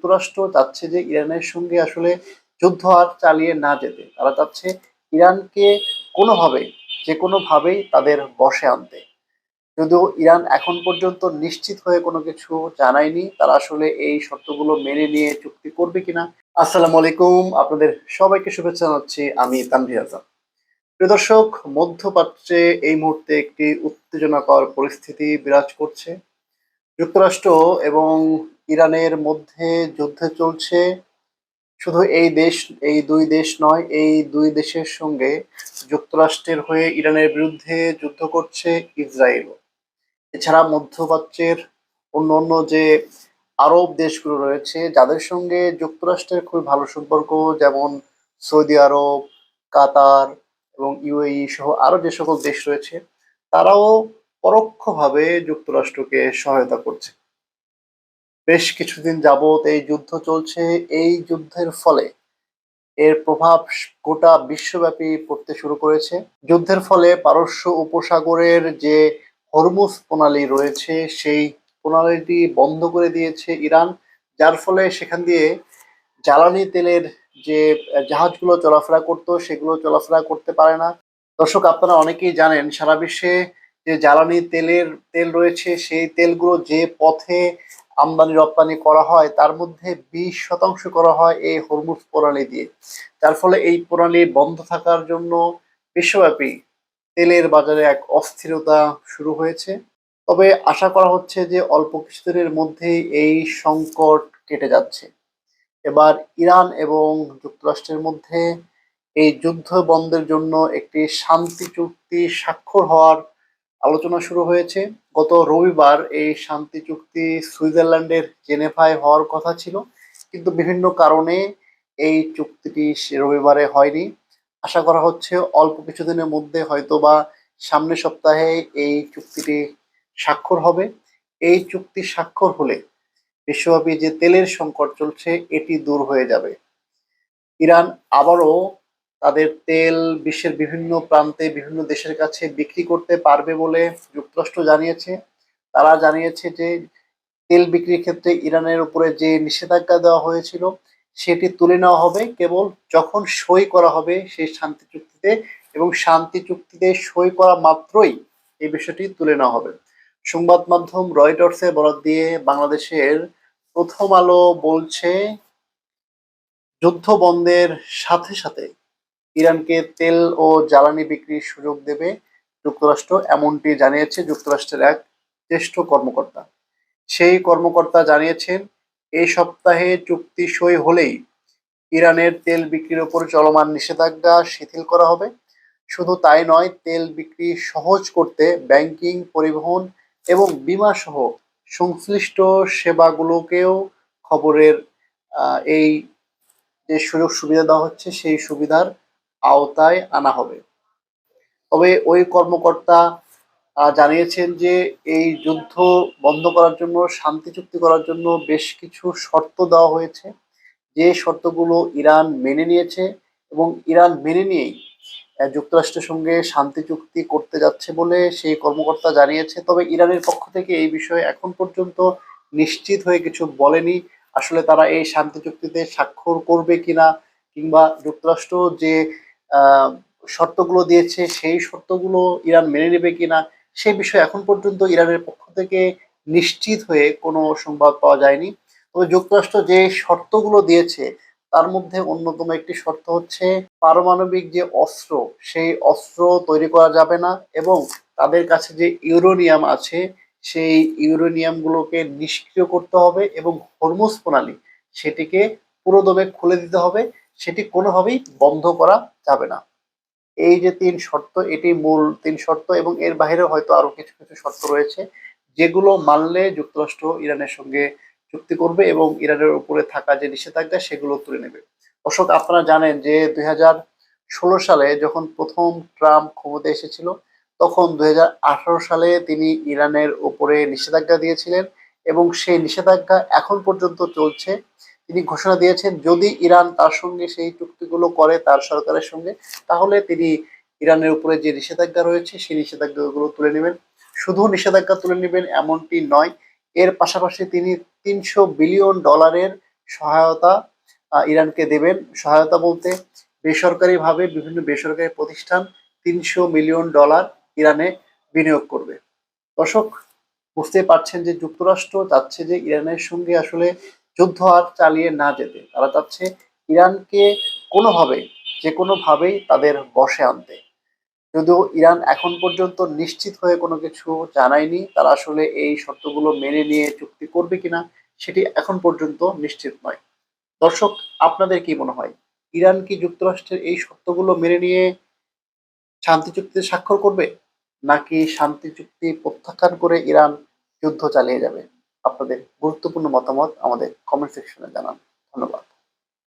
যুক্তরাষ্ট্র চাচ্ছে যে ইরানের সঙ্গে আসলে যুদ্ধ আর চালিয়ে না যেতে। তারা চাচ্ছে ইরানকে কোনোভাবে, যে কোনোভাবেই তাদের বশে আনতে। যদিও ইরান এখন পর্যন্ত নিশ্চিত হয়ে কোনো কিছু জানায়নি তারা আসলে এই শর্তগুলো মেনে নিয়ে চুক্তি করবে কিনা। আসসালামু আলাইকুম, আপনাদের সবাইকে শুভেচ্ছা জানাচ্ছি, আমি তানভীর আজাদ। প্রিয় দর্শক, মধ্যপ্রাচ্যে এই মুহূর্তে একটি উত্তেজনাকর পরিস্থিতি বিরাজ করছে। যুক্তরাষ্ট্র এবং ইরানের মধ্যে যুদ্ধ চলছে। শুধু এই দুই দেশ নয়, এই দুই দেশের সঙ্গে যুক্তরাষ্ট্রের হয়ে ইরানের বিরুদ্ধে যুদ্ধ করছে ইসরায়েল। এছাড়া মধ্যপ্রাচ্যের অন্যান্য যে আরব দেশগুলো রয়েছে যাদের সঙ্গে যুক্তরাষ্ট্রের খুবই ভালো সম্পর্ক, যেমন সৌদি আরব, কাতার এবং ইউএই সহ আরো যে সকল দেশ রয়েছে, তারাও পরোক্ষভাবে যুক্তরাষ্ট্রকে সহায়তা করছে। বেশ কিছুদিন যাবৎ এই যুদ্ধ চলছে। এই যুদ্ধের ফলে এর প্রভাব গোটা বিশ্বব্যাপী পড়তে শুরু করেছে। যুদ্ধের ফলে পারস্য উপসাগরের যে হরমুজ প্রণালী রয়েছে সেই প্রণালীটি বন্ধ করে দিয়েছে ইরান, যার ফলে সেখান দিয়ে জ্বালানি তেলের যে জাহাজগুলো চলাফেরা করতো সেগুলো চলাফেরা করতে পারে না। দর্শক, আপনারা অনেকেই জানেন সারা বিশ্বে যে জ্বালানি তেল রয়েছে সেই তেলগুলো যে পথে আমদানি রপ্তানি করা হয় তার মধ্যে 20% করা হয় এই হরমুজ প্রণালী দিয়ে। যার ফলে এই প্রণালী বন্ধ থাকার জন্য বিশ্বব্যাপী তেলের বাজারে এক অস্থিরতা শুরু হয়েছে। তবে আশা করা হচ্ছে যে অল্প কিছুদিনের মধ্যেই এই সংকট কেটে যাচ্ছে। এবার ইরান এবং যুক্তরাষ্ট্রের মধ্যে এই যুদ্ধ বন্ধের জন্য একটি শান্তি চুক্তি স্বাক্ষর হওয়ার আলোচনা শুরু হয়েছে। গত রবিবার এই শান্তি চুক্তি সুইজারল্যান্ডের জেনেভায় হওয়ার কথা ছিল, কিন্তু বিভিন্ন কারণে এই চুক্তিটি রবিবারে হয়নি। আশা করা হচ্ছে অল্প কিছুদিনের মধ্যে, হয়তো বা সামনের সপ্তাহে এই চুক্তিটি স্বাক্ষর হবে। এই চুক্তি স্বাক্ষর হলে বিশ্বব্যাপী যে তেলের সংকট চলছে এটি দূর হয়ে যাবে। ইরান আবারও তাদের তেল বিশ্বের বিভিন্ন প্রান্তে বিভিন্ন দেশের কাছে বিক্রি করতে পারবে বলে যুক্তরাষ্ট্র জানিয়েছে। তারা জানিয়েছে যে তেল বিক্রির ক্ষেত্রে ইরানের উপরে যে নিষেধাজ্ঞা দেওয়া হয়েছিল সেটি তুলে নেওয়া হবে কেবল যখন সই করা হবে সেই শান্তি চুক্তিতে, এবং শান্তি চুক্তিতে সই করা মাত্রই এই বিষয়টি তুলে নেওয়া হবে। সংবাদ মাধ্যম রয়টার্সের বরাত দিয়ে বাংলাদেশের প্রথম আলো বলছে, যুদ্ধ বন্ধের সাথে সাথে ইরানকে তেল ও জ্বালানি বিক্রির সুযোগ দেবে যুক্তরাষ্ট্র, এমনটি জানিয়েছে যুক্তরাষ্ট্রের এক জ্যেষ্ঠ কর্মকর্তা। সেই কর্মকর্তা জানিয়েছেন, এই সপ্তাহে চুক্তি সই হলেই ইরানের তেল বিক্রির ওপর চলমান নিষেধাজ্ঞা শিথিল করা হবে। শুধু তাই নয়, তেল বিক্রি সহজ করতে ব্যাংকিং, পরিবহন এবং বীমা সহ সংশ্লিষ্ট সেবাগুলোকেও খবরের এই যে সুযোগ সুবিধা দেওয়া হচ্ছে সেই সুবিধার আওতায় আনা হবে। তবে ওই কর্মকর্তা জানিয়েছেন যে এই যুদ্ধ বন্ধ করার জন্য, শান্তি চুক্তি করার জন্য বেশ কিছু শর্ত দেওয়া হয়েছে, যে শর্তগুলো ইরান মেনে নিয়েছে এবং ইরান মেনে নিয়েই যুক্তরাষ্ট্রের সঙ্গে শান্তি চুক্তি করতে যাচ্ছে বলে সেই কর্মকর্তা জানিয়েছে। তবে ইরানের পক্ষ থেকে এই বিষয়ে এখন পর্যন্ত নিশ্চিত হয়ে কিছু বলেনি। আসলে তারা এই শান্তি চুক্তিতে স্বাক্ষর করবে কিনা, কিংবা যুক্তরাষ্ট্র যে আহ, শর্তগুলো দিয়েছে সেই শর্তগুলো ইরান মেনে নেবে কিনা, সেই বিষয়ে এখন পর্যন্ত ইরানের পক্ষ থেকে নিশ্চিত হয়ে কোনো সংবাদ পাওয়া যায়নি। তবে যুক্তরাষ্ট্র যে শর্তগুলো দিয়েছে তার মধ্যে অন্যতম একটি শর্ত হচ্ছে, পারমাণবিক যে অস্ত্র সেই অস্ত্র তৈরি করা যাবে না, এবং তাদের কাছে যে ইউরেনিয়াম আছে সেই ইউরেনিয়াম গুলোকে নিষ্ক্রিয় করতে হবে, এবং হরমুজ প্রণালী সেটিকে পুরোদমে খুলে দিতে হবে, সেটি কোনোভাবেই বন্ধ করা যাবে না। এই যে তিন শর্ত, এটি মূল তিন শর্ত, এবং এর বাইরে হয়তো আরো কিছু কিছু শর্ত রয়েছে যেগুলো মানলে যুক্তরাষ্ট্র ইরানের সঙ্গে চুক্তি করবে এবং ইরানের উপরে থাকা যে নিষেধাজ্ঞা সেগুলো তুলে নেবে। দর্শক, আপনারা জানেন যে 2016 সালে যখন প্রথম ট্রাম্প ক্ষমতায় এসেছিল, তখন 2018 সালে তিনি ইরানের উপরে নিষেধাজ্ঞা দিয়েছিলেন, এবং সেই নিষেধাজ্ঞা এখন পর্যন্ত চলছে। তিনি ঘোষণা দিয়েছেন যদি ইরান তার সঙ্গে সেই চুক্তিগুলো করে তার সরকারের সঙ্গে, তাহলে তিনি ইরানের উপরে যে নিষেধাজ্ঞা রয়েছে সেই নিষেধাজ্ঞাগুলো তুলে নেবেন। শুধু নিষেধাজ্ঞা তুলে নেবেন এমনটি নয়, এর পাশাপাশি তিনি $300 বিলিয়ন সহায়তা ইরানকে দেবেন। সহায়তা বলতে বেসরকারিভাবে বিভিন্ন বেসরকারি প্রতিষ্ঠান $300 মিলিয়ন ইরানে বিনিয়োগ করবে। দর্শক, বুঝতেই পারছেন যে যুক্তরাষ্ট্র চাচ্ছে যে ইরানের সঙ্গে আসলে যুদ্ধ আর চালিয়ে না যেতে। তারা চাচ্ছে ইরানকে কোনোভাবে, যে কোনোভাবেই তাদের বশে আনতে। যদিও ইরান এখন পর্যন্ত নিশ্চিত হয়ে কোনো কিছু জানায়নি, তারা আসলে এই শর্তগুলো মেনে নিয়ে চুক্তি করবে কিনা সেটি এখন পর্যন্ত নিশ্চিত নয়। দর্শক, আপনাদের কি মনে হয়, ইরান কি যুক্তরাষ্ট্রের এই শর্তগুলো মেনে নিয়ে শান্তি চুক্তিতে স্বাক্ষর করবে, নাকি শান্তি চুক্তি প্রত্যাখ্যান করে ইরান যুদ্ধ চালিয়ে যাবে? আপনাদের গুরুত্বপূর্ণ মতামত আমাদের কমেন্ট সেকশনে জানান। ধন্যবাদ।